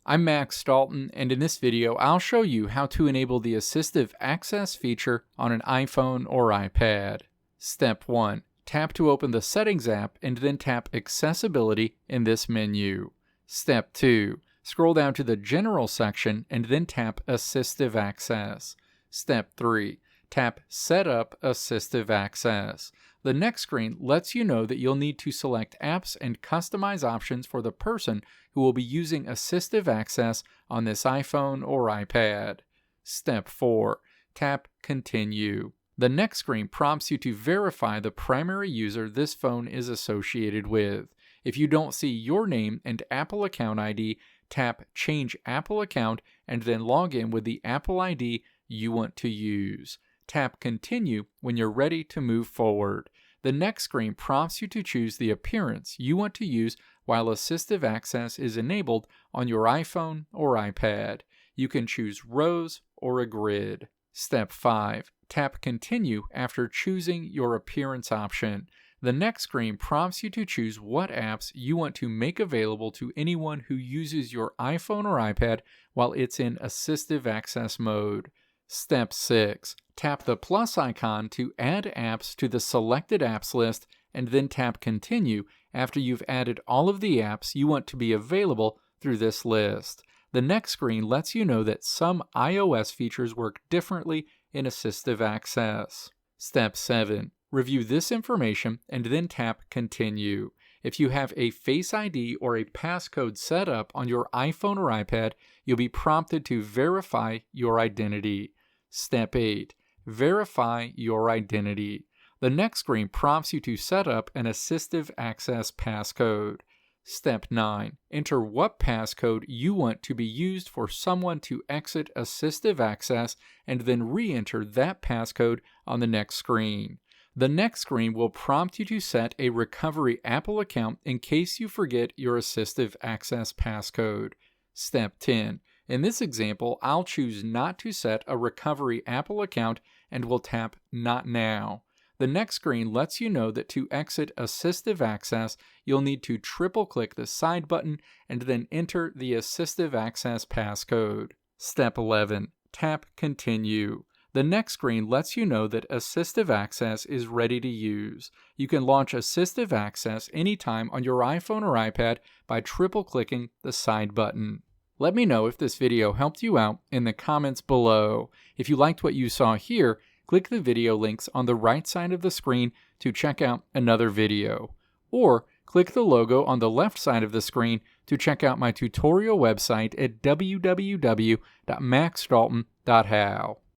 I'm Max Dalton, and in this video I'll show you how to enable the Assistive Access feature on an iPhone or iPad. Step 1. Tap to open the Settings app and then tap Accessibility in this menu. Step 2. Scroll down to the General section and then tap Assistive Access. Step 3. Tap Set Up Assistive Access. The next screen lets you know that you'll need to select apps and customize options for the person who will be using Assistive Access on this iPhone or iPad. Step 4. Tap Continue. The next screen prompts you to verify the primary user this phone is associated with. If you don't see your name and Apple account ID, tap Change Apple Account and then log in with the Apple ID you want to use. Tap Continue when you're ready to move forward. The next screen prompts you to choose the appearance you want to use while Assistive Access is enabled on your iPhone or iPad. You can choose rows or a grid. Step 5. Tap Continue after choosing your appearance option. The next screen prompts you to choose what apps you want to make available to anyone who uses your iPhone or iPad while it's in Assistive Access mode. Step 6. Tap the plus icon to add apps to the selected apps list and then tap Continue after you've added all of the apps you want to be available through this list. The next screen lets you know that some iOS features work differently in Assistive Access. Step 7. Review this information and then tap Continue. If you have a Face ID or a passcode set up on your iPhone or iPad, you'll be prompted to verify your identity. Step 8. Verify your identity. The next screen prompts you to set up an Assistive Access passcode. Step 9. Enter what passcode you want to be used for someone to exit Assistive Access and then re-enter that passcode on the next screen. The next screen will prompt you to set a recovery Apple account in case you forget your Assistive Access passcode. Step 10. In this example, I'll choose not to set a recovery Apple account and will tap Not Now. The next screen lets you know that to exit Assistive Access, you'll need to triple-click the side button and then enter the Assistive Access passcode. Step 11. Tap Continue. The next screen lets you know that Assistive Access is ready to use. You can launch Assistive Access anytime on your iPhone or iPad by triple-clicking the side button. Let me know if this video helped you out in the comments below. If you liked what you saw here, click the video links on the right side of the screen to check out another video. Or click the logo on the left side of the screen to check out my tutorial website at www.maxdalton.how.